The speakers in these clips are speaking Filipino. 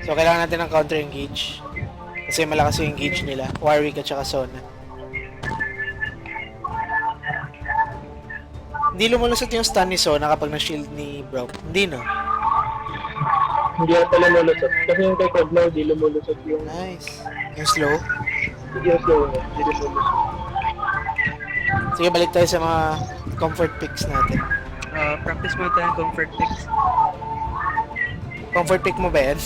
So, kailangan natin ng counter-engage. Kasi malakas yung engage nila. Warwick at saka Sona. Hindi lumulusot yung stun ni Sona kapag na-shield ni Braum. Hindi, no? Hindi na pala lulusot. Kasi yung kay Kog'Maw, di lumulusot yung... Nice. Yung slow. Hindi yung slow mo. Di lumulusot. Sige, balik tayo sa mga comfort picks natin. Practice mo tayo ng comfort picks. Comfort pick mo ba yan?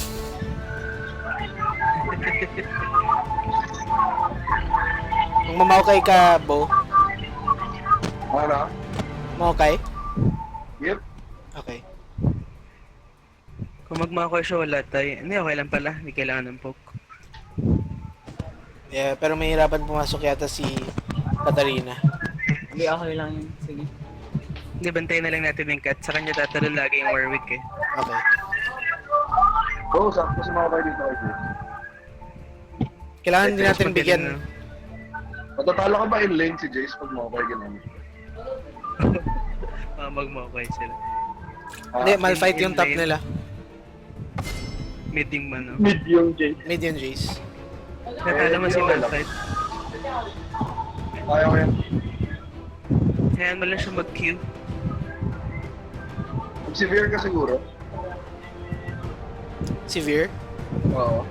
Kung mamawkay ka, Bo. Ano? Mamawkay? Yep. Okay. Kung magmako siya, wala tayo. Hindi, okay lang pala. Hindi kailangan ng poke. Yeah, pero mahirapan pumasok yata si Katarina. Hindi, okay lang yun. Sige. Hindi, bantayan na lang natin yung cat. Sa kanya tatalon lagi yung Warwick eh. Okay. Oo, sakto sumabay dito kay Jace. Kailangan din natin Magaling, bigyan... no? Matatalo ka ba in lane si Jace pag mabay ganun? Magmako sila. Hindi, malfight yung top nila. Mid yung man, no? Mid yung Jace. Mid yung Jace. Natalo mo si Malphite. Kaya ko yan. Hayaan mo lang siya mag-Q. Severe ka siguro? Severe? Oo.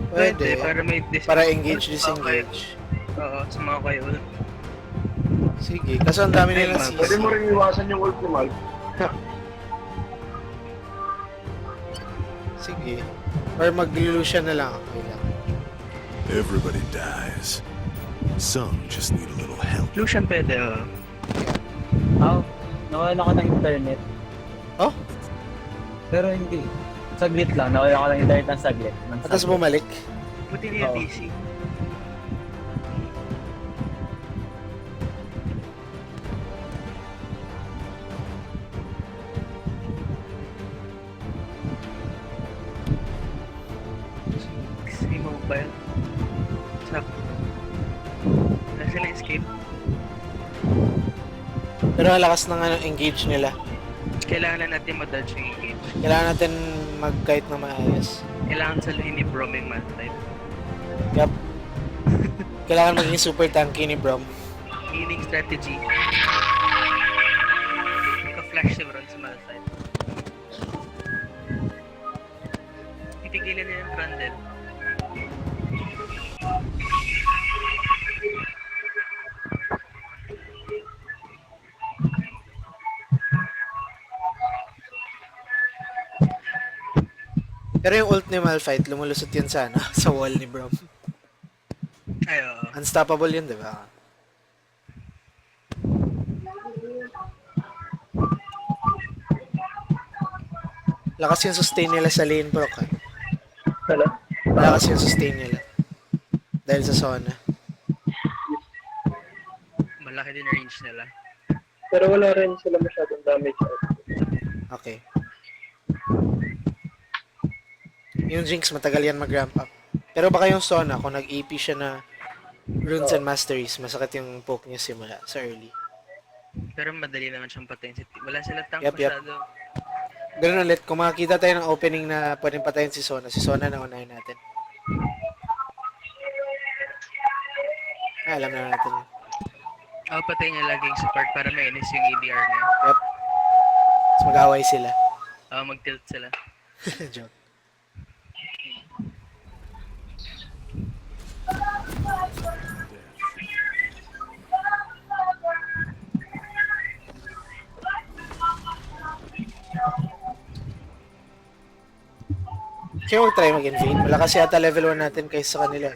Pwede. Para may Para engage, disengage. Oo, sumama kayo ulit. Sige. Kaso ang dami nilang CC. Pwede mo rin iwasan yung ult ni Mal. Sige. Or mag-Lucian na lang. Okay lang. Everybody dies. Some just need a little help. Lucian pwede, Oh, nawala ko ng internet. Oh? Pero hindi. Saglit lang, nawala ko ng internet ng saglit. Ng At tapos saglit. bumalik. Buti niya Oo. DC. Si mobile. Sakto. Nasa sila escape. Pero ang lakas ng engage nila. Kailangan na natin ma-dodge yung engage. Kailangan natin mag-kite na maayos. Kailangan saluhin ni Braum yung Malphite. Yup. Kailangan maging super tanky ni Braum. Healing strategy. Naka-flash si Braum sa Malphite. Titigilan niya yung Trundle. Pero yung ult ni Malphite, lumulusot yun sa, sa wall ni Braum. Ay, oo. Unstoppable yun, di ba? Lakas yung sustain nila sa lane, bro. Wala. Lakas yung sustain nila. Dahil sa Sona. Malaki din range nila. Pero wala rin sila masyadong damage. Okay. Yung Jinx, matagal yan mag-ramp up. Pero baka yung Sona, kung nag-EP siya na Runes and Masteries, masakit yung poke niya simula sa early. Pero madali naman siyang patayin. Wala sila tank Yup, yup. masyado. Ganun ulit, kung makakita tayo ng opening na pwedeng patayin si Sona na unahin natin. Alam na natin yun. Patayin niya lagi yung support para mainis yung ADR niya. Yep. Tapos mag-away sila. Mag-tilt sila. Joke. Kaya mag-try mag-invade. Wala kasi ata level 1 natin kaysa sa kanila.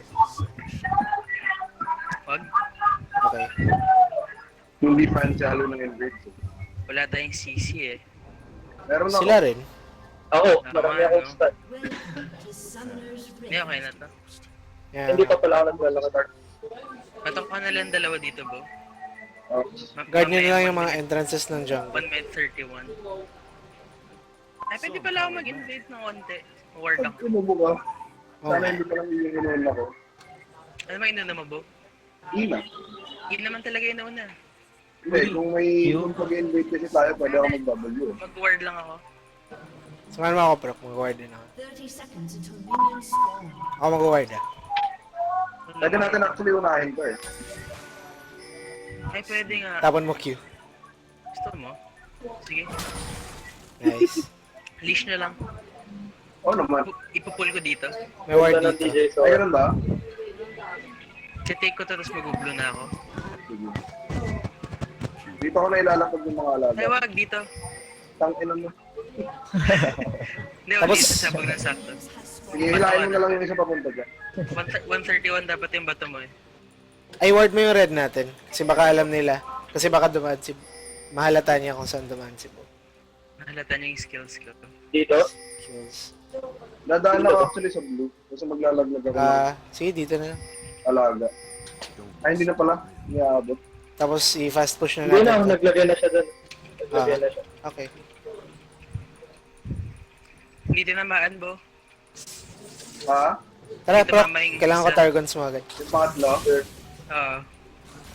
Wag. Okay. Hindi fan siya halo ng invade. Wala tayong CC eh. Meron ako. Sila rin. Ako, Tama, marami akong no? stat. Hindi, okay na to. Yeah. Hindi pa pala ako naglalakad. Patong ka na lang dalawa dito, Bo. Oh. Guard nyo na lang yung mga entrances ng jungle. 1 minute 31. Ay, pwede pala ako mag-invade ng konti. Ward Pag lang. tumubo ka, Oh. sana hindi pa lang iinunan ako. Ano ba inuna mo, Bo? Ina. Yun naman talaga yung nauna. Hindi, kung may kung pag-invade kasi tayo, pwede ako mag-W. Mag-ward lang ako. Samahan mo ako, Proc. Mag-ward din ako. 30 seconds until minions spawn. Ako mag-ward ah. Pwede natin actually unahin to eh. Ay, pwede nga. Tapon mo Q. Gusto mo? Sige. Nice. Leash na lang. Oo naman. Ipupull ko dito. May ward Ganda ng dito. DJ so. Ay, ganun ba? Take ko to, tapos mag-blue na ako. Sige. Dito ako na ilalakad yung mga alaga. Ay, wag dito. Tangkinan mo. Hindi, wag Tapos- dito sa pag ng sakto. Sige, hilahin mo na lang yung isa papunta dyan. 131 dapat yung bato mo eh. Ay, ward mo yung red natin. Kasi baka alam nila. Kasi baka dumaan si... Mahalata niya kung saan dumaan si Bo. Nahalata niya yung skills ko. Dito. Kills. Dadaan ako actually sa blue. Kasi maglalaglag ako ng Sige, dito na lang. alaga. Ay, hindi na pala. Hindi aabot. Tapos i-fast push na Hindi na, natin. naglagay na siya doon. Naglagay Ah. na siya. Okay. Hindi tinamaan, Bo. Ha? Tara, Dito Proc. mamaing Kailangan ko isa. targons mo agad. Yung pangatlo? Oo.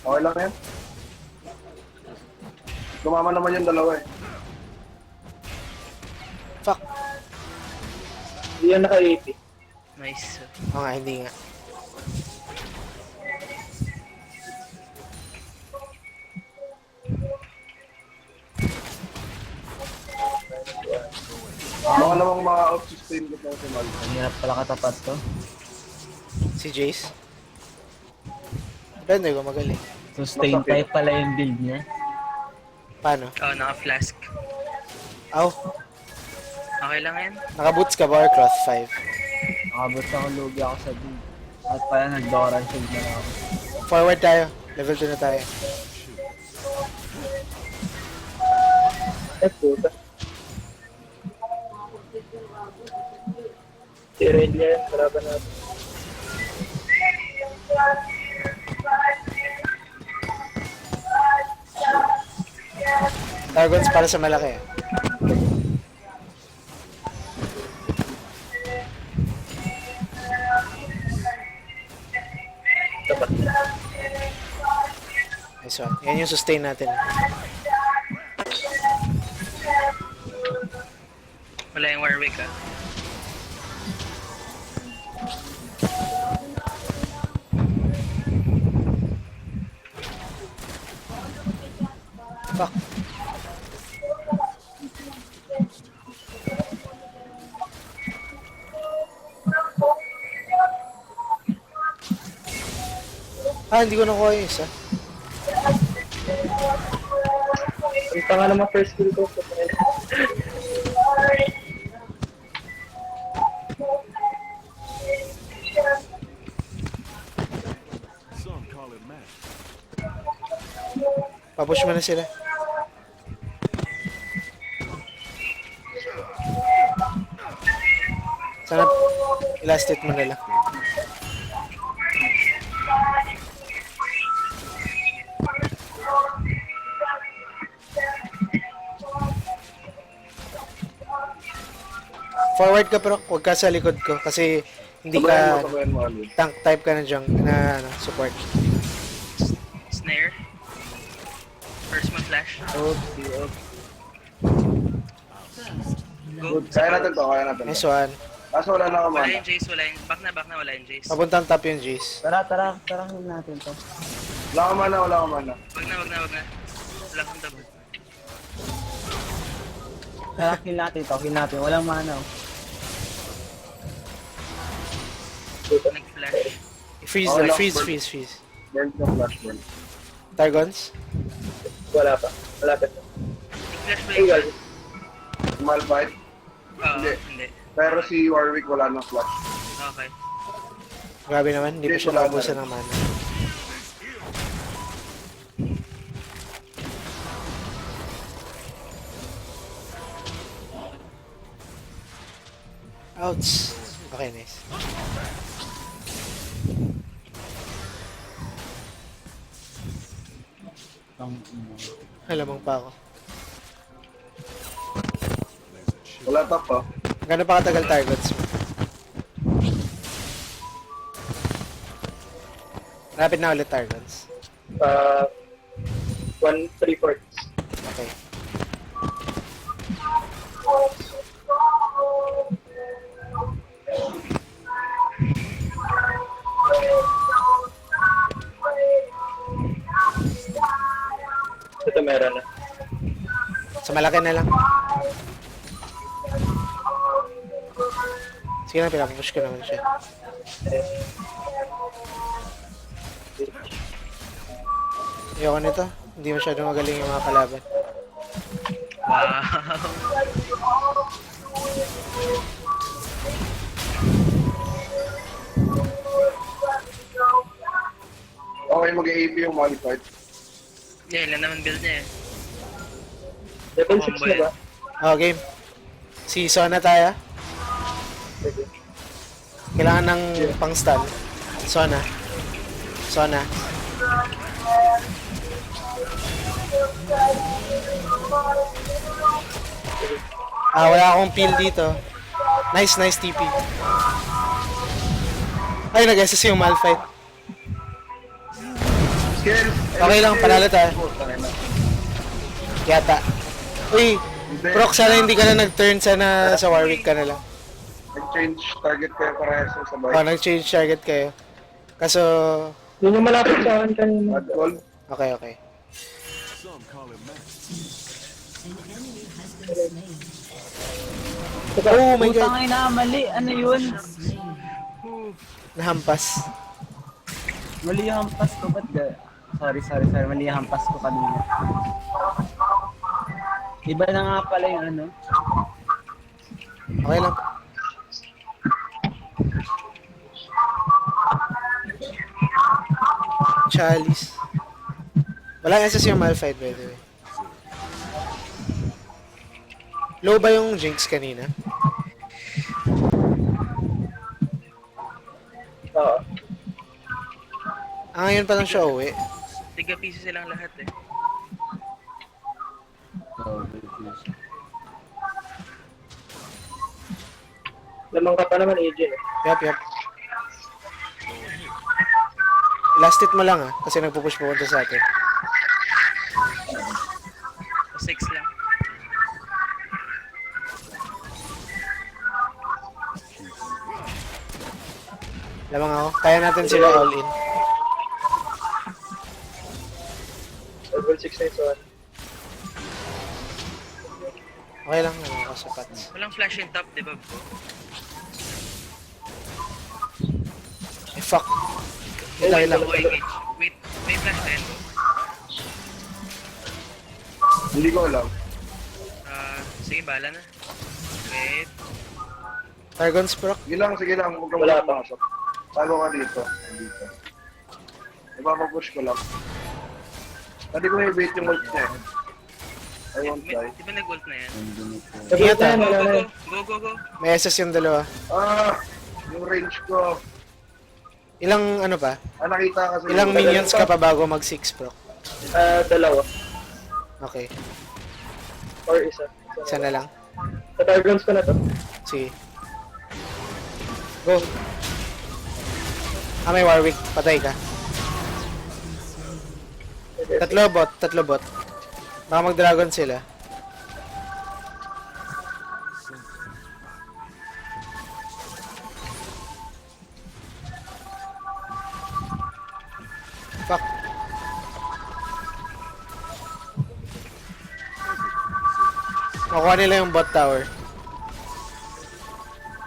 Okay lang yan. Gumama naman yung dalawa eh. Fuck. Hindi yan naka-AP. Nice. Oo nga, hindi nga. Baka namang ma-out-sustain ko ng si Mal. Ang hirap pala katapat to. Si Jace. Depende kung magaling. Sustain Masakit. type pala yung build niya. Paano? Oo, naka-flask. Aw, Okay lang yan. naka-boots ka ba or cloth 5? Nakabot ako lugi ako sa build. At pala nag-Dora shield na ako. Forward tayo. Level 2 na tayo. Eh, puta. Si Aurelia yan, kalaban natin. Targons para sa malaki. Nice one. Yan yung sustain natin. Wala yung Warwick ah. Fuck. Hindi ko nakuha yung isa. Ang tanga naman first skill ko. Some call it magic. Papush mo na sila. Sana i-last hit mo na lang. Forward ka pero huwag ka sa likod ko kasi hindi ka Sabayan mo, Ali. tank type ka na na support. Snare. First mo flash. Go. Kaya natin to, kaya natin Nice to. one. Kaso wala na ako Wala mana. yung Jace, wala yung... Back na, wala yung Jace. Papuntang top yung Jace. Tara, heal natin to. Wala ako mana, wala ako mana. Wag na. Wala kang double. Tara, heal natin to. Heal natin. Walang mana. Oh. Nag-flash. Freeze Oh, na, lock, freeze. Burn yung flash burn. Targons? Wala pa. Malapit na. Nag-flash ba Ay, yung... galing. Malphite. Oo, Hindi. hindi. Pero si Warwick wala nang flash. Okay. Grabe naman, hindi pa siya nakabusan ng mana. Ouch. Okay, nice. Halamang pa ako. Wala top pa. Gano'n pa katagal targets mo? Rapid na ulit targets. 1/3. Okay. Sa malaki na lang. Sige na, pinapupush ko naman siya. Ayoko nito. Hindi masyado magaling yung mga kalaban. Wow. Okay, mag-AP yung modified. Yeah, ilan naman build niya eh. Level 6 Combo na yan. ba? Oh, game. Si Sona tayo. Sige. Kailangan ng pang-stun. Sona. Sona. Wala akong peel dito. Nice, nice TP. Ay, nag-SS yung Malphite. Skill! Okay lang, panalo tayo. Yata. Uy, Proc, sana hindi ka na nag-turn, sana sa Warwick ka na lang. Nag-change target kayo parehas sa sabay. Oh, nag-change target kayo. Kaso, Yun yung malapit sa akin kanina. Bad call. okay, okay. Some call him Max. An enemy has been slain. Oh my Putang god, ina, mali. Ano yun? Slain. nahampas. Mali yung hampas ko. Ba't ga? Sorry. Mali yung hampas ko kanina. Iba na nga pala yung ano. Okay lang. Chalice. Walang SS yung Malphite, by the way. Low ba yung Jinx kanina? Oo. Ngayon pa lang siya uwi. Tiga-piso silang lahat eh. Lamang ka pa naman, AJ. Yup. Last hit mo lang kasi nagpupush pupunta sa atin. 6 lang. Lamang ako. Kaya natin sila all in. Level 6 na ito. Okay lang naman ako sa pats. Walang flash in top, di ba? Eh, fuck. Hintay lang. Wait, wait, may flash din. Hindi ko alam. Sige, bala na. Wait. Targon's proc. Sige lang, huwag kang Wala wala pa. pumasok. Tago ka dito. Dito. Ipapapush ko lang. Hindi ko may bait yung ult niya eh. I won't die. Di ba nag-ult na yan? Level Ingat, 10, wala na yun. Go. May SS yung dalawa. Yung range ko. Ilang ano pa? Nakita kasi. Ilang minions ka pa bago mag 6 proc? Dalawa. Okay. Or isa. Isa na lang. Sa Targons ko na to. Sige. Go. May Warwick. Patay ka. Tatlo bot. Baka mag-dragon sila. Fuck. Makuha nila yung bot tower.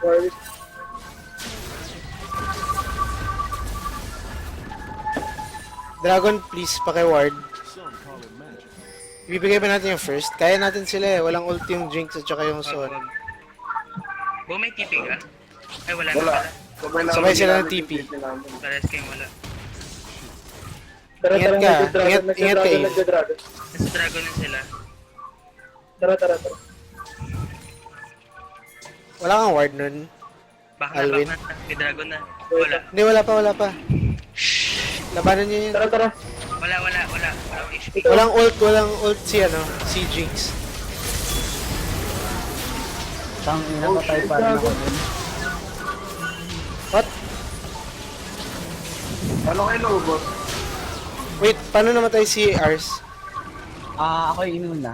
Warwick. Dragon, please, paki-ward. Some call it magic. Ibibigay ba natin yung first? Kaya natin sila eh. Walang ult yung Jinx at saka yung Son. Bo, may TP ka? Ay, wala Wala. na pala. Sabay sila ng namin TP. yung bait namin. Pares kayong wala. Tara, Ingat ka. nagda-dragon, Ingat ka, Eve. nagda-dragon. Nasa dragon na sila. Tara. Wala kang ward nun. Baka Alwin. na. May dragon na. Wala. Hindi, wala pa. Labanan niyo yun. Tara. Wala. Walang HP. Walang ult si Jinx. Tang ina, patay pa rin ako dun. What? Ano kayo lobot? Wait, paano namatay si Ars? Ako yung inuna.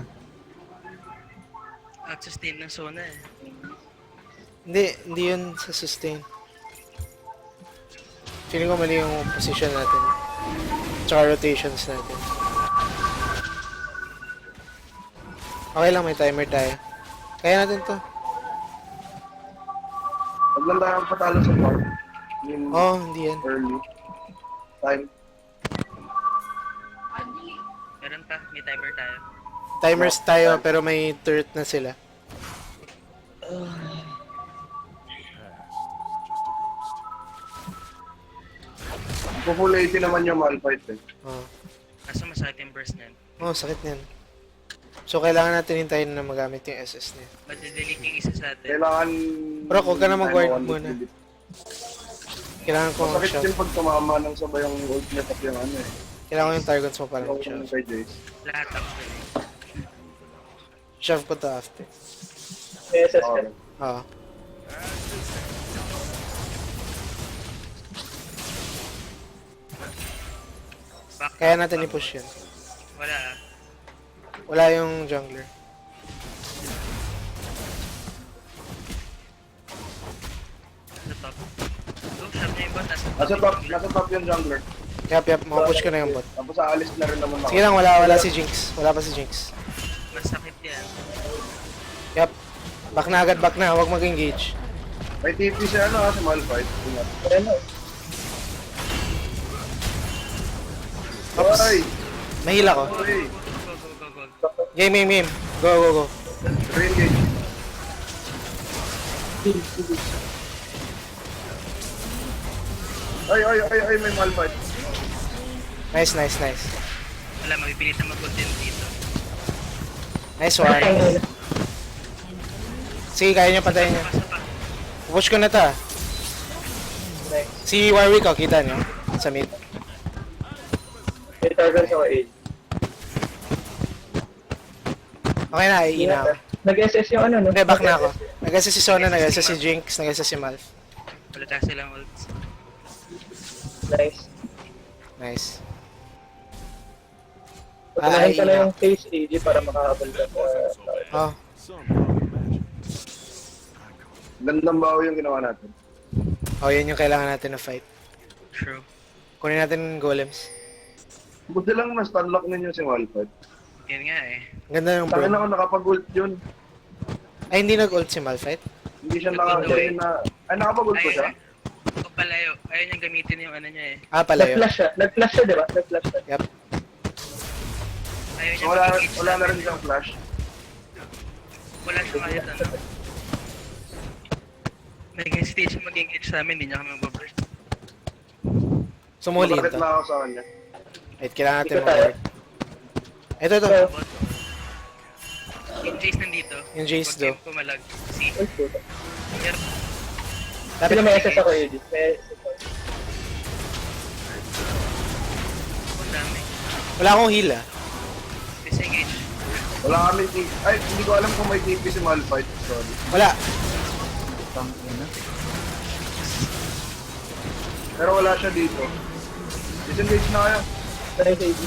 At sustain ng zona eh. Hindi yun sa sustain. Feeling ko mali yung position natin. Tsaka rotations natin. Okay lang, may timer tayo. Kaya natin to. Huwag lang tayo patalo sa farm. Yung Oh, hindi yan. early. Time. Meron pa, may timer tayo. Timers tayo, pero may turret na sila. Full 80 naman yung Malphite eh. Oh. Kaso masakit yung burst niyan. Oh, sakit niyan. So, kailangan natin hintayin na magamit yung SS niya. Madidelete yung isa sa atin. Kailangan... Bro, huwag ka na mag-guard time muna. delete. Kailangan ko Masakit mag-shove. din pag tumama ng sabay yung ult niya pag yung ano eh. Kailangan ko yung targets mo para Yung mag-shove. kay Jace. Lahat actually. Shove ko to after. May SS ka. Okay. Oo. Back. Kaya natin i-push yan. Wala ah. Wala yung jungler. Sa top. Oh, shove niya yung bot. Nasa top yung jungler. Yap, makapush ko na yung bot. Tapos aalis na rin naman ako. Sige lang, wala si Jinx. Wala pa si Jinx. Masakit yan. Yap. Back na agad, back na. Huwag mag-engage. May TP si ano ha, si Malphite. Ingat. Ano? Ay! Mahil ako. Ay! Go. Game. Go. Green gauge. Ay, may Malphite. Nice. Wala, mapipilit na mag-content dito. Nice one. Sige, kaya niyo patayin niyo. Pasa pa. Push ko na to. Si Warwick, oh, kita niyo. Sa mid. May target ako 8. Okay na, iina ako. Nag-SS yung ano, no? Hindi, back na ako. Nag-assist si Sona, nag-assist si Jinx, nag-assist si Malf. Wala tayo silang ults. Nice. Nice. Patunahin ka na iina. yung face AD para makahabol ka sa... Oh, Gandang baho yung ginawa natin. oh, yun yung kailangan natin na fight. True. Kunin natin golems. Buti lang mas stunlock ninyo si Malphite. Yan nga eh. Ganda yung Saan bro. ako nakapag-ult yun? Ay, hindi nag-ult si Malphite. Hindi siya Ay, nakapag-ult ko siya? Ito palayo. Ayaw niyang gamitin yung ano niya eh. Ah, pala yun. Nag-flash siya, di ba? Nag-flash siya. Yep. Ayaw So, niya wala mag-engage na natin. rin siyang flash. Wala siyang kahit ano. May hesitation mag-engage sa amin, hindi niya kami mag-burst. Sumuli Bakit to. na ako sa kanya? Wait, kailangan natin Ikaw tayo. mag-work. Ito. Bot. Yung Jace nandito. Yung Jace Huwag daw. kayong pumalag. See? Uy, puta. Pero, Dapat Sino may SS ako AD? May SS ako. ang dami. wala akong heal ah. Disengage. Wala kami TP. Ay, hindi ko alam kung may TP si Malphite. Sorry. Wala. Pero wala siya dito. Disengage na kayo. Nice AD.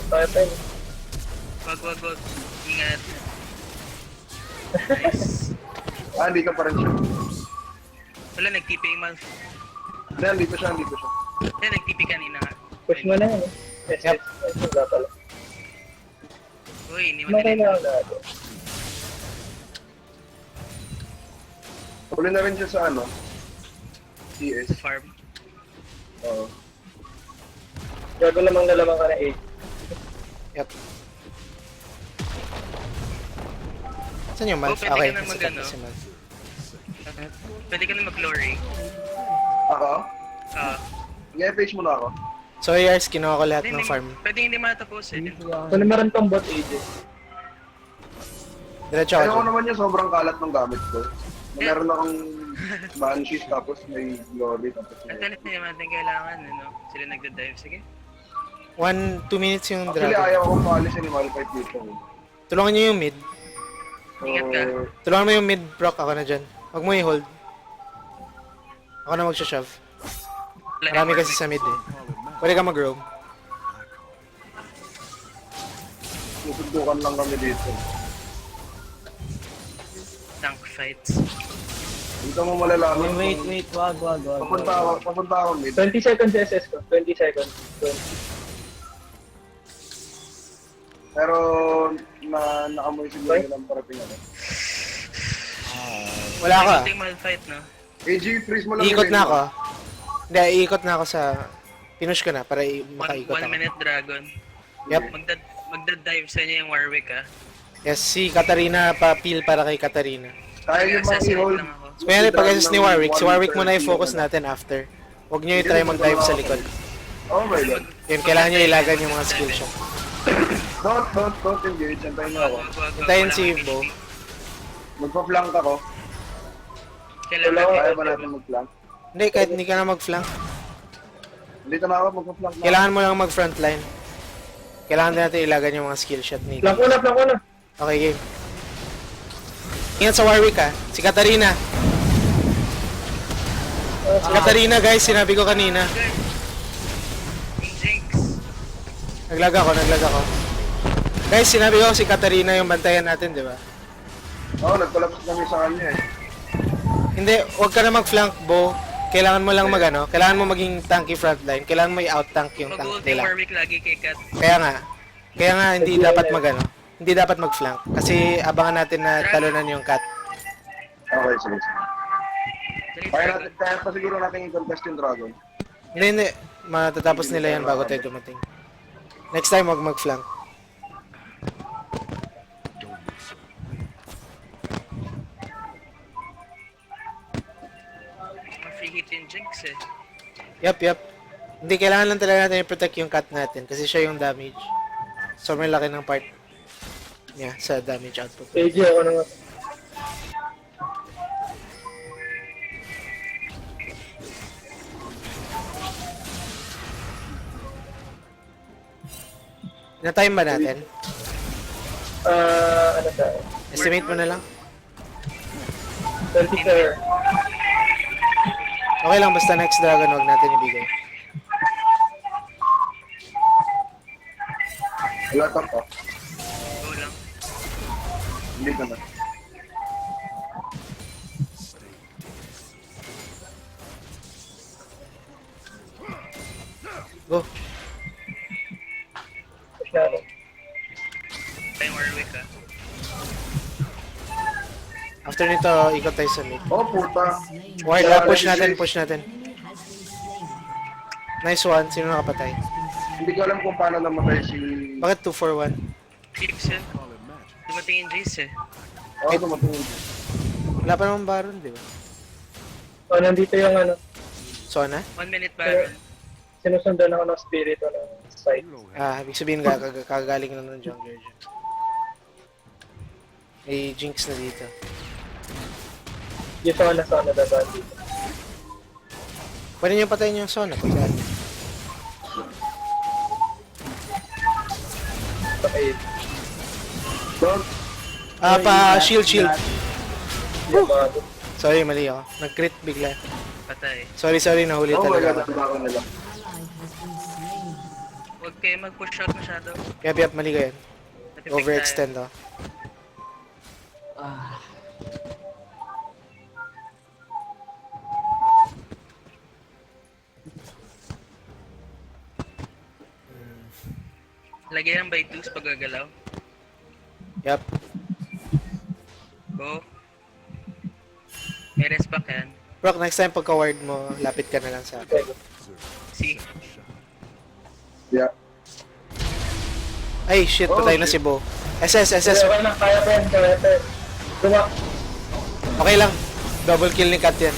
Tayo. Wag. Ingat. Nice. Ah, dito pa rin siya. Wala, nag-TP yung month. Hindi, dito siya. Hindi, nag-TP kanina nga. Push mo na yun. SS. Wala pala. Uy, iniwan Ano nila yung kailangan natin? Huli na rin siya sa ano? CS. farm. Oo. Gago lamang na lamang ka na 8. Yep. Saan yung Malf? Oh, pwede Okay, ka na nasa mag-ano. top si Malf. Pwede ka na mag-glory. Ako? Ah. Nge-page mo na ako. So, Yars, kinuha ko lahat Hindi, ng farm. pwede hindi matapos eh. Kung meron pang bot AD. Diretso ako Ayaw ko dyan. naman yung sobrang kalat ng gamit ko. Meron akong banshees tapos may glory tapos Ang may... talit na naman natin kailangan, ano? Sila nagda-dive. Sige. 2 minutes yung Actually, dragon. ayaw akong paalisin ni Malphite dito. Tulungan niyo yung mid. Ingat ka. Tulungan mo yung mid, Brock. Ako na dyan. Huwag mo i-hold. Ako na magsha-shove. Wala Marami yung kasi sa mid eh. Pwede ka mag-roam. Susundukan lang kami dito. tank fights. Dito mo malalaman. Wait, kung- wag. Papunta ako mid. 20 seconds SS ko. 20 seconds. 20. Pero nakamoy siguro lang parating ako. Wala ka. Konting malfight, no? AG, freeze mo lang. Iikot yung na lane ako. mo. Hindi, iikot na ako sa... Pinush ko na para makaikot One ako. minute dragon. Yep. Magda-dive sa inyo yung Warwick, ah. Yes, si Katarina pa-peel para kay Katarina. Kaya yung mga Assassinate i-hold. lang ako. So, kaya pag ni Warwick, si Warwick muna i-focus natin after. Huwag nyo i-try mag-dive sa likod. Oh my god. Yun, kailangan nyo ilagan yung mga skill shot. Don't engage. Antayin mo ako. Hintayin si Bo. Magpa-flank ako. Kailangan Kaya ba natin mag-flank? Hindi, kahit hindi ka na mag-flank. Dito na ako, magpa-flank na. Kailangan mo lang mag-frontline. Kailangan din natin ilagan yung mga skill shot ni. Flank ko na. Okay, game. Ingat sa Warwick ha. Si Katarina. Si Katarina guys, sinabi ko kanina. Jinx. Naglag ako. Guys, sinabi ko si Katarina yung bantayan natin, di ba? Oo, nagkolapse kami sa kanya eh. Hindi, huwag ka na mag-flank, Bo. Kailangan mo lang kailangan mo maging tanky frontline. Kailangan mo i-out-tank yung tank Mag-ulti nila. Warwick lagi kay Kat. Kaya nga hindi dapat hindi dapat mag-flank. Kasi abangan natin na talunan yung cat. Okay, sige. Dali, Kaya dragon. pa siguro natin i-contest yung dragon. Hindi. Matatapos nila yan bago tayo dumating. Next time, huwag mag-flank. Mga free hit yung Jinx, eh. Yup. Hindi, kailangan lang talaga natin i-protect yung cat natin kasi siya yung damage. So, may laki ng part niya sa damage output. AG ako na nga. Na-time ba natin? Ano tayo? Estimate mo na lang. 24. Okay lang, basta next dragon huwag natin ibigay. Wala top oh. Go lang. Hindi ka na. Go. Push natin. Tayong Warwick, ah. After nito, ikot tayo sa mid. Oh, puta. Ward, push natin. Enemy has been slain. Nice one. Sino nakapatay? Hindi ko alam kung paano namatay si... Bakit 2-4-1? Philips yun. Dumating yung Jace, eh. Oo, tumatingin. Wala pa naman baron, di ba? Oh, nandito yung ano. Sona? 1 minute baron. Sinusundan ako ng spirit o ng site. Ibig sabihin kagagaling na ng jungler dyan. May Jinx na dito. Yung sana dadaan dito. Pwede nyo patayin yung Sona pag daan. Okay. Don't. Shield. Yung mga Sorry, mali ako. Nag-crit bigla. Patay. Sorry, nahuli Oh my god, talaga ako. ang dragon nila. Ally has been slain. Huwag kayo mag-push out masyado. Yap, mali ka yan. Natipik Overextend oh. tayo. Lagyan ng by 2s pag gagalaw. Yap. Go. May rest back yan. Brock, next time pagka-ward mo, lapit ka na lang sa akin. See? Yeah. Ay, shit, patay na si Bo. SS. Okay na, kaya pa yan. Okay lang. Double kill ni Kat yan.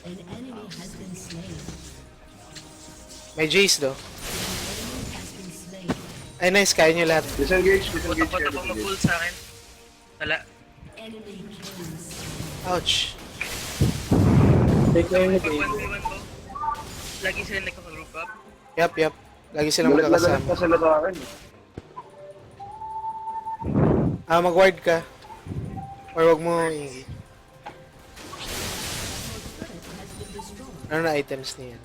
An enemy has been slain. May Jace do. An enemy has been slain. Ay, nice. Kaya nyo lahat. Disengage Takot kayo. ako mag-pull sa akin. Wala. Enemy kills. Ouch. Take na yung Pag game. 1v1 ko, lagi sila nagkaka-group up. Yap. Lagi silang Lalat magkakasama. pa sila sa akin. Mag-ward ka. Or wag mo i... Ano na items niya?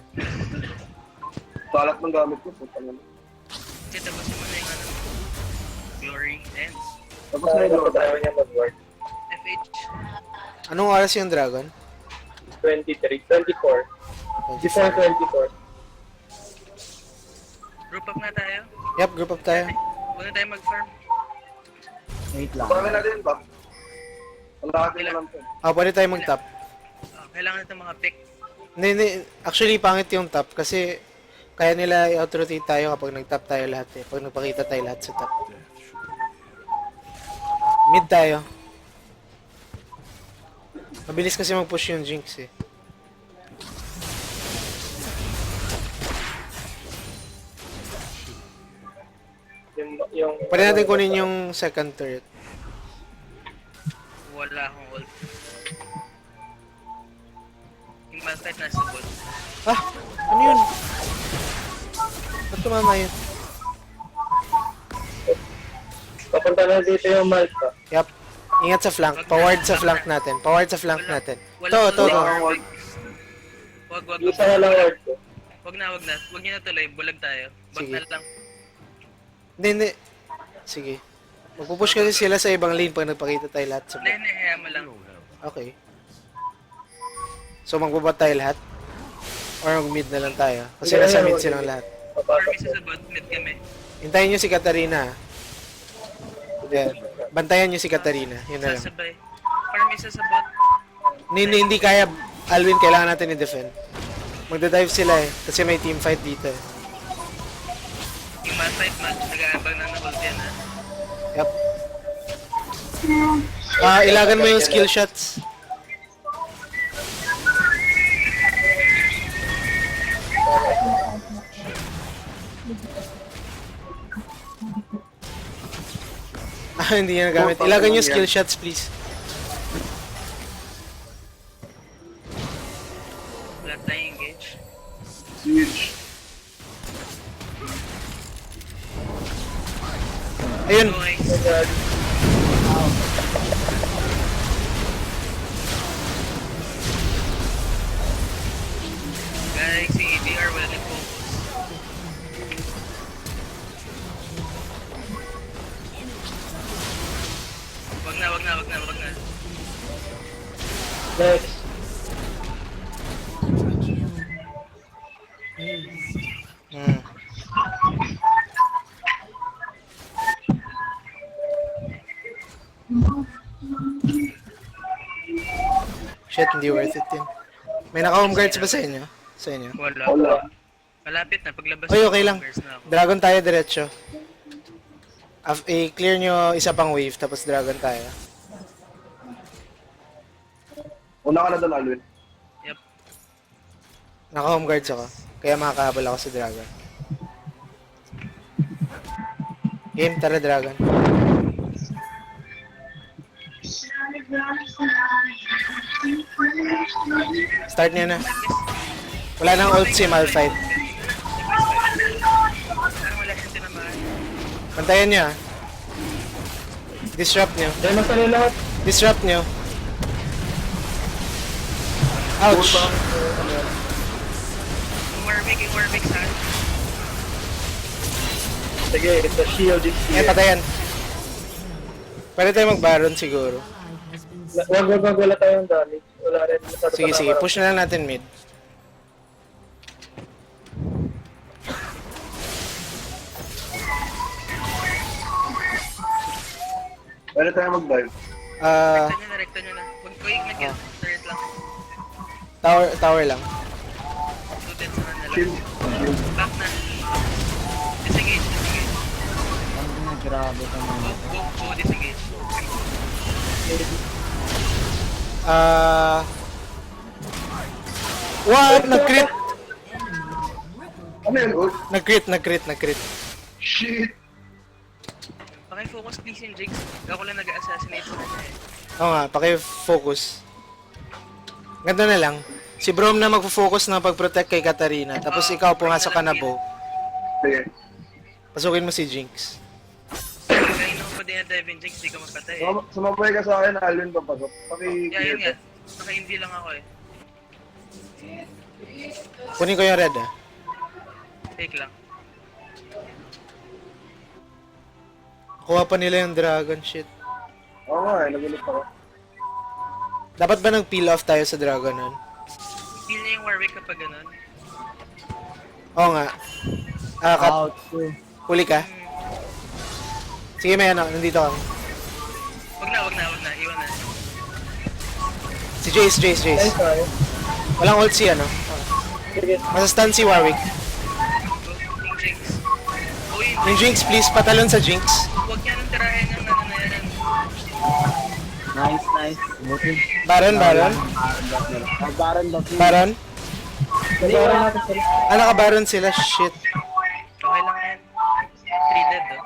Salat ng gamit ko. Puta nga. Kasi tapusin mo na yung ano. Glory ends. Tapos na yung load. Ayaw niya mag-work. FH. Anong oras yung dragon? 23, 24. Before 24. Group up na tayo. Yap, group up tayo. Huwag na tayo mag-farm. Wait lang. Parang natin ba? Kalahati na lang to. Pwede tayo mag-top. Kailangan natin mga pick. Hindi. Actually, pangit yung top kasi kaya nila i-out-rotate tayo kapag nag-top tayo lahat eh. Pag nagpakita tayo lahat sa top. Mid tayo. Mabilis kasi mag-push yung Jinx eh. Yung Pwede natin kunin yung second turret. Wala akong ult. Yung Malphite nasa bot. Ah! Ano yun? Ba't tumama yun? papunta na dito yung Malta. Yup. Ingat sa flank. Forward sa flank natin. Forward sa flank natin. To. Wag. Isa na lang word ko. Wag na. Wag niyo na tuloy. Bulag tayo. Bot Sige. na lang. Hindi. Sige. Magpupush kasi sila sa ibang lane pag nagpakita tayo lahat sa Hindi, hayaan mo lang. Okay. So magbabot tayo lahat? Or mag-mid na lang tayo? Kasi nasa mid silang lahat. Farm isa sa bot, mid kami. Hintayin nyo si Katarina. Yeah. Bantayan nyo si Katarina. Yun na lang. Sasabay. Farm isa sa bot. Hindi kaya. Alwin, kailangan natin i-defend. Magda-dive sila eh. Kasi may team fight dito eh. Yung Malphite match, nag-aabang na ng ult yan ha. Yup. Ilagan mo yung skill shots. Hindi niya nagamit. Ilagan yung skill shots, please. Wala tayong engage. Siege. Ayun. Noise. Guys, si EDR wala nag-focus. Wag na. Next. Hmm. Shit, hindi worth it yun. May naka-home guards ba sa inyo? Sa inyo? Wala. Wala. Malapit na, paglabas Oy, ng okay lang. numbers na ako. Dragon tayo diretso. I-clear nyo isa pang wave, tapos dragon tayo. Una ka na doon, Alwin. Yep. Naka-home guards ako. Kaya makakahabol ako sa dragon. Game, tara dragon. Start niya na. Wala nang ult si Malphite. Parang wala siyang tinamaan. Pantayan niya. Disrupt niyo. Dahil masali lahat. Disrupt niyo. Ouch! Yung Warwick saan? Sige, the shield is Eh, here. patayan. Pwede tayo mag-baron siguro. Wag, wala tayong damage. Wala rin. Masyado Sige, pa push na lang natin mid. Pwede tayo mag-dive. Rekta nyo na. Huwag ko yung nag-get. Turret lang. Tower lang. 2 deaths na lang. Shield. Back na. Disengage. Ano na, grabe ka naman. Go, disengage. What? Nag-crit! Ano yun, ult? Nag-crit. Shit! Paki-focus please yung Jinx. Ako lang nag-assassinate sa kanya eh. Oo nga, paki-focus. Ganito na lang. Si Brom na magpo-focus na pag-protect kay Katarina. Tapos ikaw pumasok ka na Bo. Sige. Pasukin mo si Jinx. Kaya nung pa din na dive in Jinx, di ka mapatay eh. Sumabay ka sa akin, Alwin, papasok. Yeah, yun nga. Naka-hindi lang ako eh. Kunin ko yung red ah. Fake lang. Kuha pa nila yung dragon shit. Oo nga, nagulit ako. Dapat ba nag-peel off tayo sa dragon nun? Feel niya yung Warwick kapag ganun. Oo nga. Cut. Out to. Huli ka? Sige, may ano, nandito ka. Wag na. Iwan na. Si Jace. Nice, tayo. Walang ult si ano. Sige. Masastun si Warwick. Go, King Jinx. Uy, Yung Jinx, please, patalon sa Jinx. huwag niya nang tirahin ng ano na yan. Nice. Buti. Baron. Baron bot nila. Oh, Baron bot nila. Baron. Nagawa natin sila. Ah, naka-Baron sila, shit. Okay lang yan. 3 dead, oh.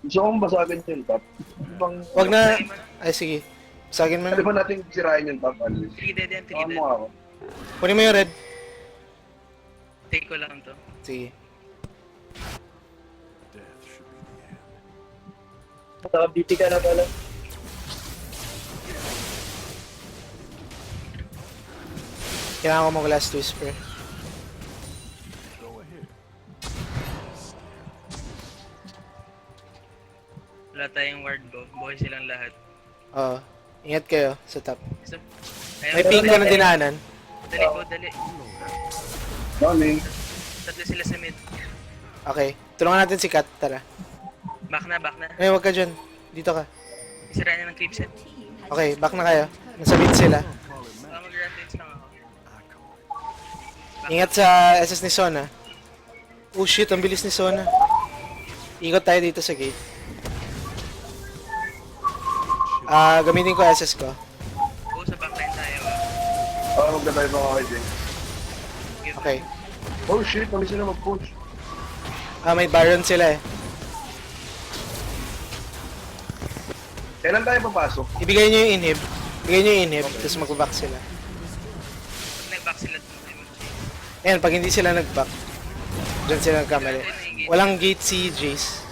Gusto kong basagin yung top. Ano bang... Wag na. Ay, sige. Sagin mo Pwede na. ba natin sirain yung top, Alvin? 3 dead yan, 3 Ano dead. mo ako? Kunin mo yung red. Take ko lang to. Sige. Death should be the end. Naka-BP ka na pala. Kailangan ko mag-last whisper. Go ahead. Wala tayong ward go. Buhay silang lahat. Oo. Ingat kayo sa top. So, May ayun, pink ka na dinaanan. dali po, dali. Morning. Tatlo sila sa mid. Okay. Tulungan natin si Kat. Tara. Back na. Ay, wag ka dyan. Dito ka. Isirain na ng creep set. Okay, back na kayo. Nasa mid sila. Mag-run dance lang ako. Ingat sa SS ni Sona. Oh shit, ang bilis ni Sona. Ikot tayo dito sa gate. Gamitin ko SS ko. Oo, sa backline tayo. Magdadrive ako kay Jay. Okay. Oh shit, mali sila mag-push. May Baron sila eh. Kailan tayo papasok? Ibigay nyo yung inhib. Ibigay nyo yung inhib, tapos mag-back sila. Pag nag-back sila dun tayo mag-chase. Ayan, pag hindi sila nag-back, dyan sila nagkamali. Walang gate si Jace.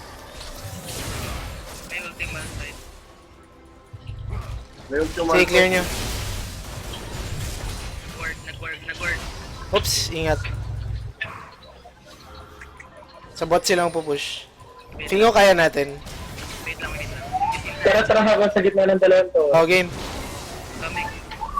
May ulting man side. May ultimo Sige, clear nyo. Nag-ward. Oops, ingat. Sa bot silang pupush. Feeling ko kaya natin. Wait lang. Tara ako sa gitna ng dalawang to. Oh, game. Coming.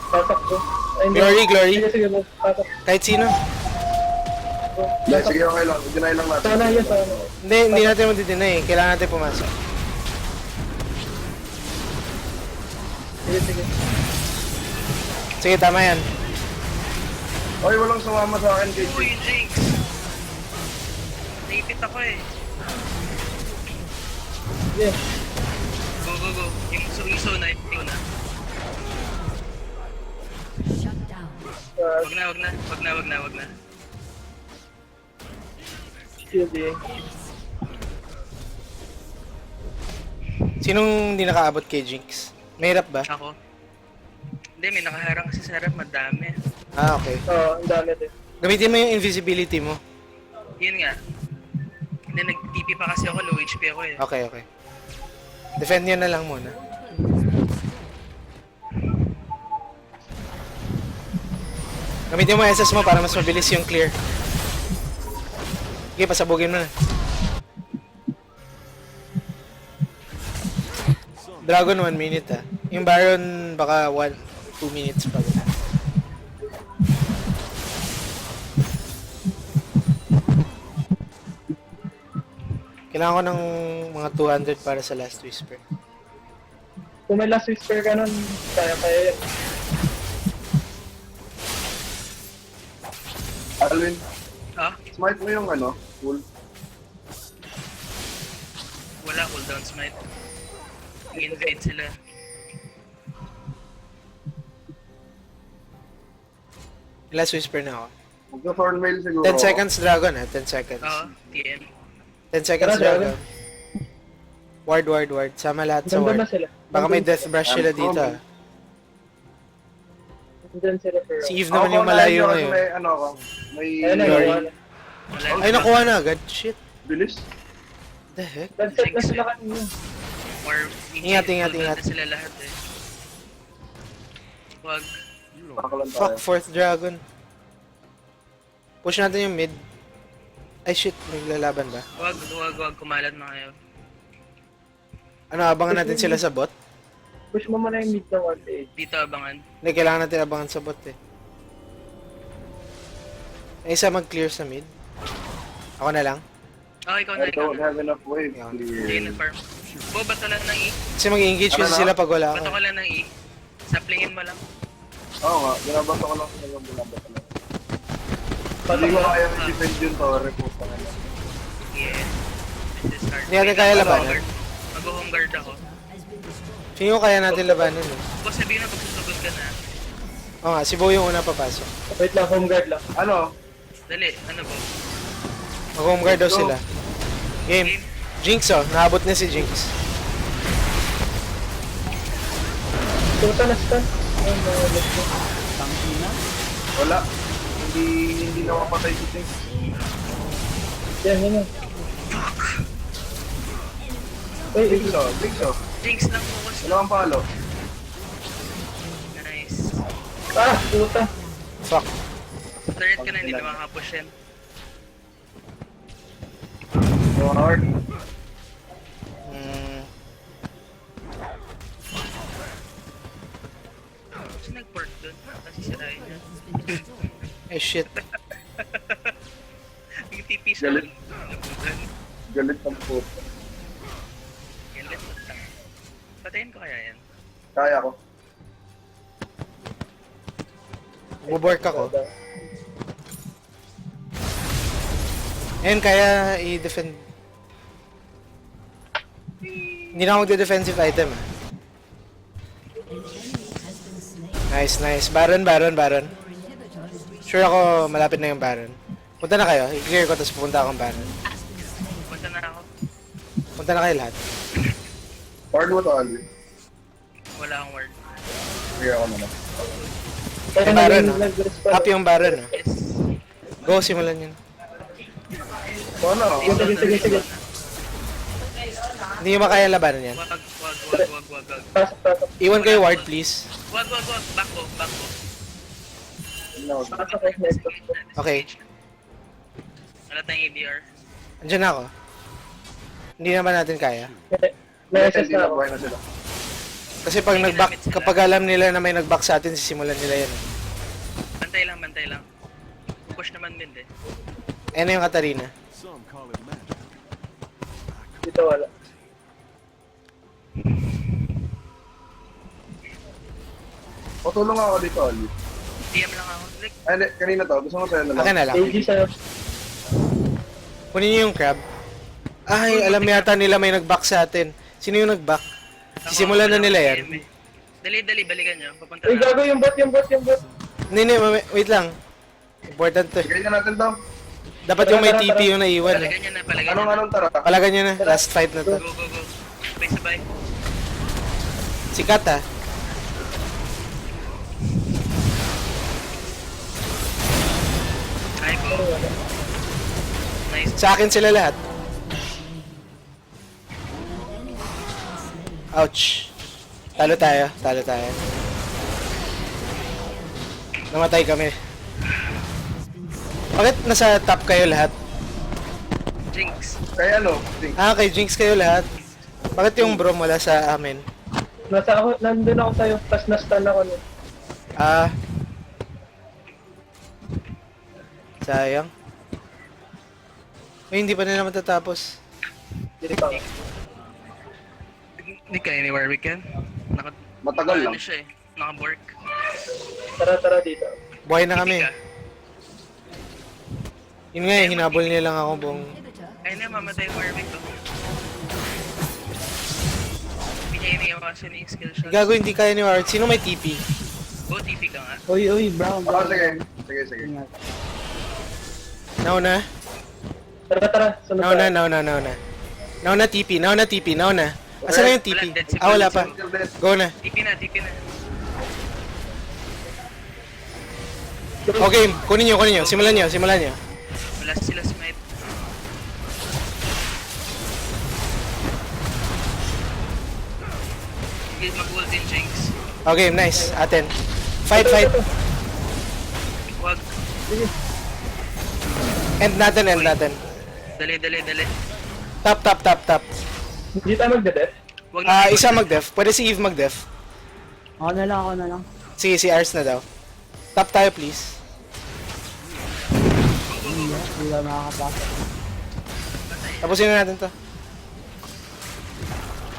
Pasok ko. Ay, hindi. Glory. Sige, pasok. Kahit sino. ko. Yeah, sige, okay lang. Deny lang natin. Sana yun, sana. Hindi natin matidinay eh. Kailangan natin pumasok. Sige. Sige, tama yan. Oy, walang sumama sa akin kay Jay. Uy, Jinx! Naipit ako eh. Yeah. Go. Yung suwiso na, yung na. Shut down. Wag na. Sige. Sinong hindi nakaabot kay Jinx? Mahirap ba? Ako. Hindi, may nakaharang kasi sa harap, madami. Ah, okay. Oo, ang dami din. Gamitin mo yung invisibility mo. Yun nga. Hindi, nag-TP pa kasi ako, low HP ako eh. Okay. Defend nyo na lang muna. Gamitin mo SS mo para mas mabilis yung clear. Okay, pasabugin mo na. Dragon 1 minute ah. Yung Baron baka 2 minutes pa. Kailangan ko ng mga 200 para sa last whisper. Kung may last whisper ka nun, kaya yun. Alvin, Ah? smite mo yung ano, full. Wala, cooldown smite. Invade sila. Last whisper na ako. Magka-thorn mail siguro. 10 seconds dragon 10 seconds. Oo, TM. 10 seconds Tara, dragon. Ward. Sama lahat sa Nandun na ward. sila. Baka may death brush sila dito ah. Nandun sila pero... Si Eve naman yung malayo ngayon. May ano ako, may Ayun na, Glory. yun. Wala. Ay, nakuha na agad. Shit. bilis. The heck? Nag-set na sila kanina. Or, Ingat. cooldown na sila lahat eh. Wag. Pakalan tayo. Fuck, 4th dragon. Push natin yung mid. Ay shit, may lalaban ba? Wag. Kumalat na kayo. Ano, abangan natin sila sa bot? Push mo muna yung mid ng 1 Dito abangan. Hindi, kailangan natin abangan sa bot eh. May isa mag-clear sa mid. Ako na lang. Oh, ikaw na, I ikaw don't na. have enough wave. Yeah. Jane na farm. Bo, bato lang ng E. Kasi mag-engage kasi Ano na? sila pag wala Bato ako. ko lang ng E. Saplingin mo lang. Oo nga, binabato ko lang sa mga binabato lang. Hindi ko kaya i-defend yung tower po sa kanya. Yeah. Discard. Hindi natin kaya labanan. Mag-home guard ako. Feeling ko kaya natin labanan eh. Boss, sabihin mo pag susugod ka na. Oo nga, si Bo yung una papasok. Wait lang, home guard lang. Ano? Dali, ano ba? Mag-home guard daw sila. Game. Jinx oh, naabot na si Jinx. Tuta na stun. Ayun, let's go. Tangina. Wala. Hindi na mapatay si Jinx. Yan. Uy, Jinx oh, Jinx oh. Jinx lang focus. Wala kang palo. Nice. puta. Fuck. Turret ka na, hindi na makapush yan. Hard. Mm, Kasi nag-port dun. Kasi sirain niya. eh shit. Yung TP siya. Galit. Labutan. Galit ng puto. Galit. Patayin ko kaya yan. Kaya ko. Bubork ako. Ayun, kaya i-defend. Hindi na ako magde-defensive item ah. Nice, nice. Baron. Sure ako malapit na yung Baron. Punta na kayo. I-clear ko tapos pupunta akong Baron. Punta na ako. Punta na kayo lahat. Ward mo to, Alvin. Wala akong word. Sige ako naman. Yung Baron ah. Nag-respawn. Up yung Baron ah. Yes. Go, simulan yun. So ano? Sige. Hindi nyo makaya labanan yan. Wag. Pasok. Iwan kayo ward please. Wag. Back ko. No. Pasok kayo next. Okay. Wala tayong ADR. Andiyan na ako. Hindi naman natin kaya. May SS Hindi na na ako. buhay na sila. Kasi pag nag-back, kapag alam nila na may nag-back sa atin, sisimulan nila yan. Bantay lang. Push naman mid eh. Ayan na yung Katarina. Some call it magic. Dito wala. O tulong ako dito, Alvin. DM lang ako. Like, Ay, hindi, kanina to. Gusto mo sa'yo na lang. Akin na lang. AG sa'yo. Kunin niyo yung crab. Ay, alam yata nila may nag-back sa atin. Sino yung nag-back? Sisimulan na nila yan. DM eh. Dali, balikan nyo. Papunta Uy, na. gago yung bot. Hindi, wait lang. Important to. Sige na natin to. Dapat yung may TP yung naiwan eh. Palagan nyo na. Anong tara? Palagan nyo na. Last fight na to. Go. Sabay. Sikat ah. Ay, go. Nice. Sa akin sila lahat. Ouch. Talo tayo. Namatay kami. Bakit nasa top kayo lahat? Jinx. Kaya ano? Jinx. Kay Jinx kayo lahat. Bakit yung Brom wala sa amin? Nandun ako sa'yo. Tapos na-stun ako. Sayang. Ay, hindi pa nila matatapos. Dito pa. Hindi ka anywhere we can. Matagal lang. Ano siya eh. Naka-work. Tara dito. Buhay na kami. Hindi ka. Yun nga, hinabol nila lang ako buong... Ay na, mamatay yung Warwick ko. Hindi niya iniiwasan yung skill shot. Gago, hindi kaya ni Ward. Sino may TP? Go TP ka nga. Uy, brown. Ah, sige. Sige. Ingat. Nauna? Tara. Sunod tayo. Nauna TP. Asan na yung TP? Wala pa. Go na. TP na. Okay, kunin nyo. Simulan nyo. Wala sila smite. Sige, mag-ult din Jinx. Okay, nice. Atin. Fight. Wag. End natin. Dali. Top. Hindi tayo magde-death. Wag na. Isa mag-def. Pwede si Eve mag-def. Ako na lang. Sige, si Ars na daw. Top tayo, please. Hindi na makakapasok. Patay. Tapusin na natin to.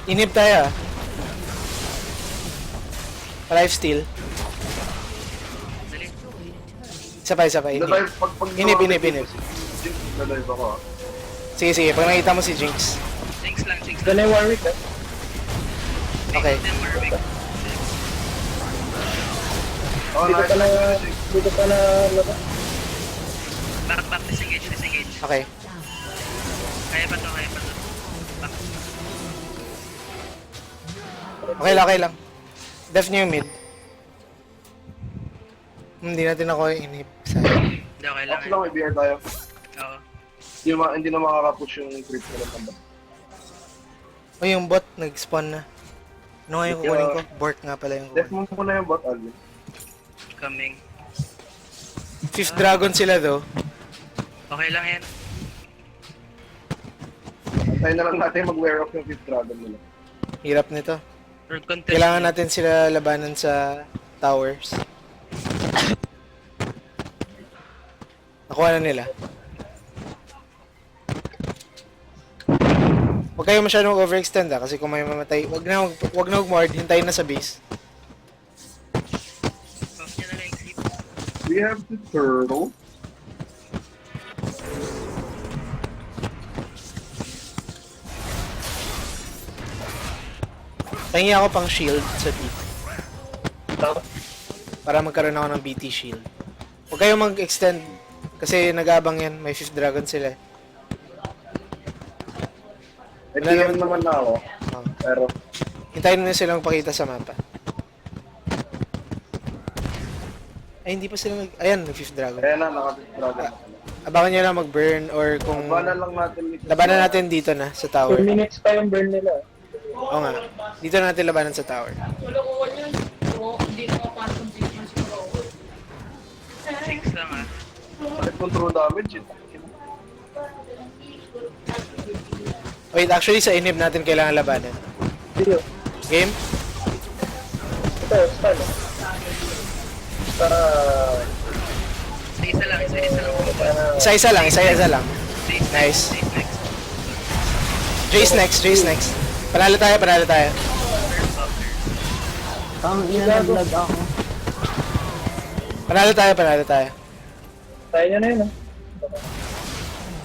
Inhib tayo ah. Lifesteal. Dali. Isa pa. Inhib. Dadive, pag Inhib. Dadive ako. Sige. Pag nakita mo si Jinx. Jinx lang. Dala yung Warwick ah. Okay. Then Warwick. Oh, Dito pala labas. Back. Disengage. Okay. Kaya pa to. Back. Okay lang. Def niyo yung mid. Hindi natin ako yung inhib. Sayang. Hindi, okay lang. Ops lang, may BR tayo. Oo. Hindi na makaka-push yung creep ko ng bot. O yung bot, nag-spawn na. Ano nga yung kukunin ko? Bork nga pala yung Def kukunin. mo muna yung bot, Alvin. Coming. 5th dragon sila though. Okay lang yan. Antayin na lang natin mag-wear off yung 5th dragon nila. Hirap nito. World contest. Kailangan natin sila labanan sa towers. Nakuha na nila. Huwag kayo masyadong overextend kasi kung may mamatay, wag na mag-ward, hintayin na sa base. Off niya na lang yung creep. We have the turtle. Pahingi ako pang shield sa BT. Para magkaroon ako ng BT shield. Huwag kayo mag-extend kasi nag-abang yan, may 5th dragon sila. May Wala PM naman na ako. Oh. Pero, Hintayin mo na silang pakita sa mapa. Ay, hindi pa sila Ayan, may 5th dragon. kaya na, naka-5th dragon. Abangan nyo lang mag-burn or kung... Labanan lang natin. Labanan natin dito na, sa 4 tower. minutes pa yung burn nila. Oo nga. Dito na natin labanan sa tower. Jinx lang ah. Bakit control damage eh? Wait, actually sa inhib natin kailangan labanan. Dito. Game? Ito, stun. Para... Isa lang. Isa-isa lang. Nice. Jace next. Panalo tayo. Tang ina, nag-lag ako. Panalo tayo. Tayo nyo na yun ah.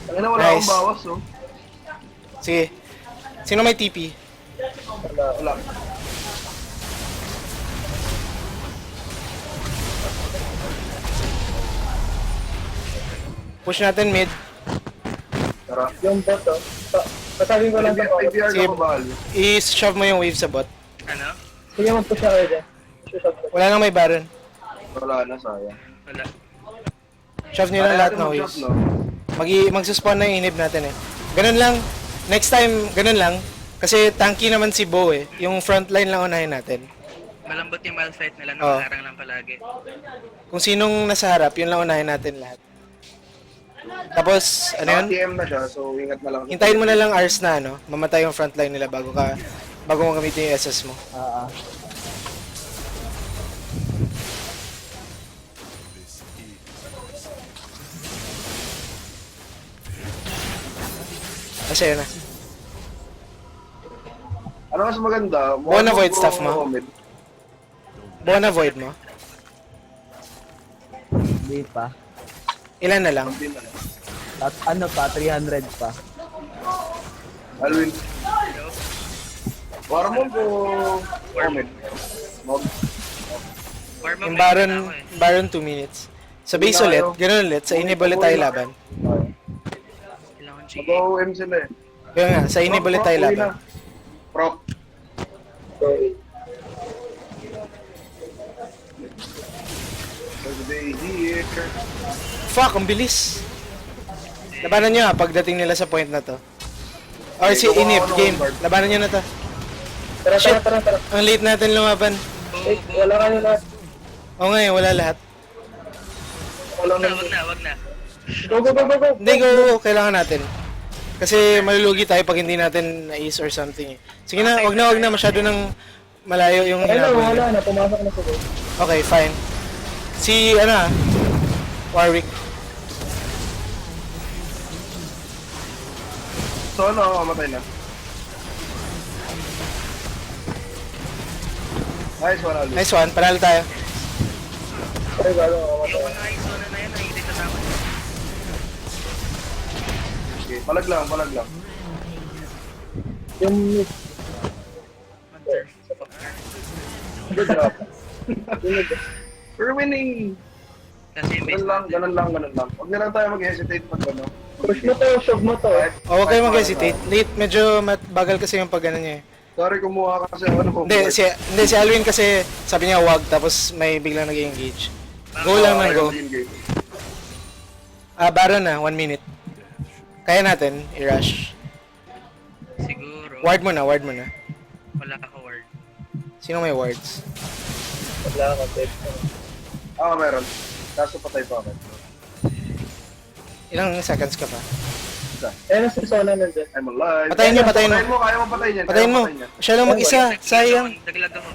Ang ina, wala Nice. akong bawas oh. Sige. Sino may TP? Wala. Push natin mid. Tara. Yung bot oh. Pasagin ko lang sa May BR Sige. na ako bahal. I-shove mo yung wave sa bot. Ano? Sige, mag-push na kayo dyan. Shoot up. Wala nang may baron. Wala na, sayang. Wala. Shove nyo lang Kaya lahat natin ng mag-drop, waves. no? Magsuspawn na yung inhib natin eh. Ganun lang. Next time, ganun lang. Kasi tanky naman si Bo eh. Yung frontline lang unahin natin. Malambot yung malfight nila. Oo. Nakaharang lang palagi. Kung sinong nasa harap, yun lang unahin natin lahat. Tapos, ano yun? Naka-TM na siya, so ingat na lang. Hintayin mo na lang hours na ano, mamatay yung frontline nila bago mo gamitin yung SS mo. Kasi yun na. Ano mas maganda? Buwan na void stuff mo? Mid. Buwan na void mo. Hindi pa. Ilan na lang? Din na. At ano pa, 300 pa. Alwin. Warmon ko. Mid. Mob. Warm up Yung na Baron, ako eh. Baron 2 minutes. Sa base ulit, ganun ulit. Sa inhib ulit tayo laban. Kailangan GA. Mag-OM sila eh. Kaya nga, sa inhib ulit tayo laban. Proc. Birthday here. Fuck, ang bilis. Labanan nyo pagdating nila sa point na to. Or si inhib, game. Labanan nyo na to. Shit. Tara. Ang late natin lumaban. Eh, wala ka nyo lahat. Oo nga wala lahat. Wala na. Wag na. Go. Hindi, go. Kailangan natin. Kasi malulugi tayo pag hindi natin na-ace or something eh. Sige na, wag na. Masyado nang malayo yung hinabol Wala nila. na. Pumasok na sa go. Okay, fine. Si, Warwick. So ano, mamatay na. Nice one, Alvin. Nice one, panalo tayo. Ay, gano'n ako. Yung mga zona na yan, nakikita ka naman. Okay, palag lang. Yung Hunter. good job. We're winning! Kasi yung base Ganun lang. Huwag na lang tayo mag-hesitate pag ano. Push mo to, shove mo to. O, huwag kayo mag-hesitate. Late, medyo bagal kasi yung pag ano niya eh. Sorry, kumuha ka kasi ano po. Hindi, si Alwin kasi sabi niya wag, tapos may biglang nag-engage. Go lang ng go. Baron na, 1 minute. Kaya natin, i-rush. Siguro. Ward mo na. Wala ako ward. Sino may wards? Wala ka, babe. Meron. Kaso patay pa ako. Ilang seconds ka pa? Eh, nasa zona nandun. I'm alive. Patayin niyo. Kaya mo patayin yan. Patayin mo. Siya lang mag-isa, sayang. Naglag ako.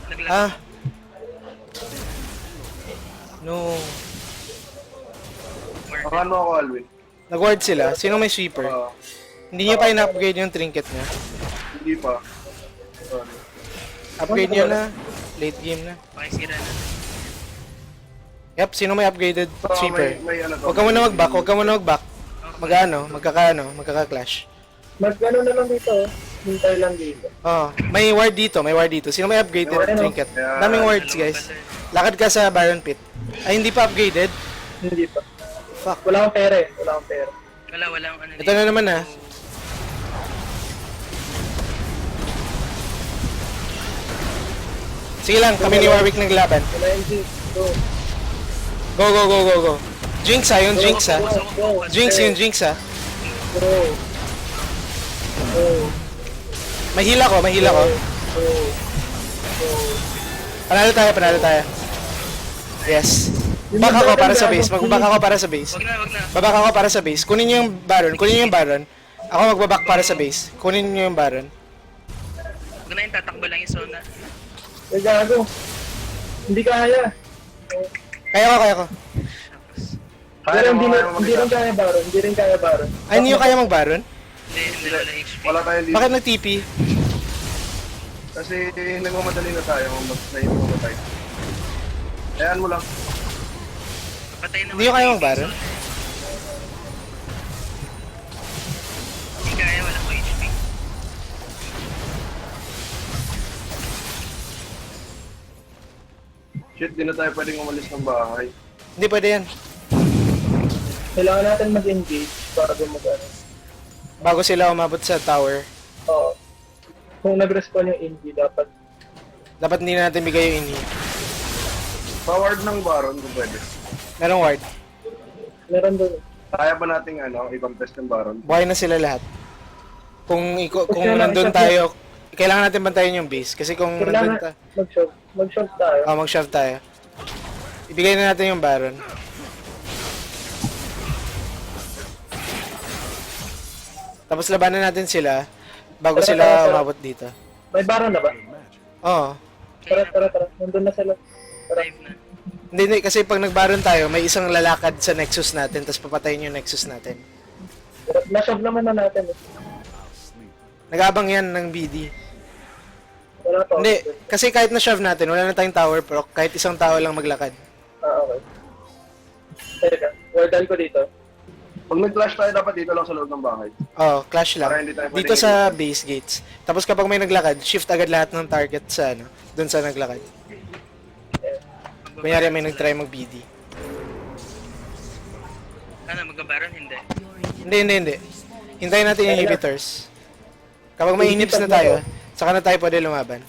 No. Ano ako, Alvin? Nag-ward sila. Sino may sweeper? Hindi niya pa in-upgrade yung trinket niya. Hindi pa. Sorry. Upgrade niya na. Late game na. Pakisira na. Yep, sino may upgraded sweeper? May ano to. Huwag ka muna mag-back. Magkaka-clash. Mag-ano na lang dito, oh. Hintay lang dito. Oh, may ward dito. Sino may upgraded May ward, trinket? Yeah. Daming wards, guys. Lakad ka sa Baron Pit. Ay, hindi pa upgraded? Hindi pa. Fuck. Wala akong pera eh. Walang ano Ito na naman, ah. Sige lang, kami ni Warwick naglaban. Wala yung G. Go. Go. Jinx yung Jinx ah. Go. Jinx ah. Go. Go. May heal ako. Go. Panalo tayo. Yes. Back ako para sa base. Mag-back ako para sa base. Wag na. Babak ako para sa base. Kunin niyo yung Baron. Ako magbabak para sa base. Kunin niyo yung Baron. Wag na yung tatakbo lang yung zona. Ay, gago. Hindi kaya. Kaya ko. Pero hindi rin kaya Baron. Ay, hindi nyo kaya mag-Baron? Hindi wala HP. Wala tayo dito. Bakit nag-TP? Kasi nagmamadali na tayo. Mamatay. Ayan mo lang. Patay naman. Hindi nyo kaya mag-Baron? Hindi kaya, wala ko HP. Shit, di na tayo pwedeng umalis ng bahay. Hindi pwede yan. Kailangan natin mag-engage para mag-ano. Bago sila umabot sa tower, Oo. Kung nag-respawn yung Indy, dapat. dapat hindi na natin bigay yung ini. Forward ng Baron kung pwede. Merong ward. Meron doon. Kaya ba nating ibang test ng Baron? Buhay na sila lahat. Kung Kailangan nandun isa- tayo, kailangan natin bantayan yung base. Kasi kung nandun Kailangan mag-shove tayo. mag-shove tayo. Ibigay na natin yung Baron. Tapos labanan natin sila bago Tara, sila tara. umabot dito. May Baron na ba? Oo. Tara. Nandun na sila. Tara. Live na. Hindi, kasi pag nag-Baron tayo, may isang lalakad sa Nexus natin, tapos papatayin yung Nexus natin. Na-shove naman na natin eh. Nag-abang yan ng BD. Wala pa. Hindi, kasi kahit na-shove natin, wala na tayong tower proc, kahit isang tao lang maglakad. Okay. Teka, wardan ko dito. Pag nag-clash tayo, dapat dito lang sa loob ng bahay. Oh, clash Para lang. hindi tayo Dito pwedeng sa base gates. Tapos kapag may naglakad, shift agad lahat ng target sa dun sa naglakad. Kunyari may nag-try mag-BD. Ano, magbabaron? Hindi. Hindi. Hintayin natin yung inhibitors. Kapag may inhibs na tayo, saka na tayo pwede lumaban.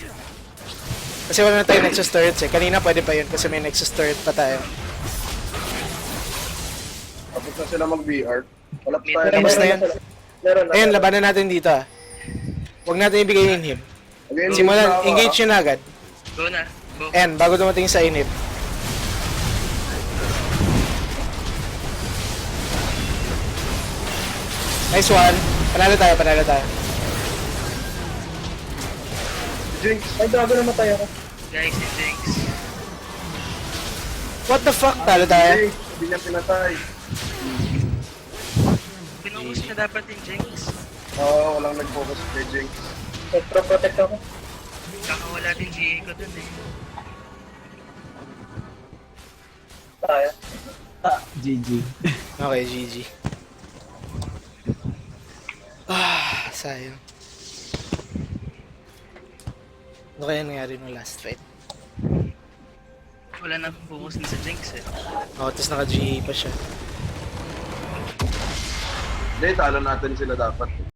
Kasi wala na tayo Nexus turrets eh. Kanina pwede pa yun kasi may Nexus turret pa tayo. Tapos na sila mag-VR. Wala pa tayo. Tapos na yan. Meron na. Ayun, labanan natin dito ah. Huwag natin ibigay yung inhib. Simulan, engage yun agad. Go na. Go. Ayan, bago dumating sa inhib. Nice one. Panalo tayo. Jinx! Ay, gago namatay ako. Guys, si Jinx. What the fuck? Talo tayo. Jinx! Hindi niya pinatay. Pinuhos na dapat yung Jinx. Oo, walang nag-focus kay Jinx. Nagpro-protect ako. Kakawala din GA ko dun eh. Tayo. GG. Okay, GG. Ah, sayang. Ano kaya nangyari nung last fight? Wala na focus din sa Jinx eh. Oh, tapos naka-GA pa siya. Hindi, talo natin sila dapat.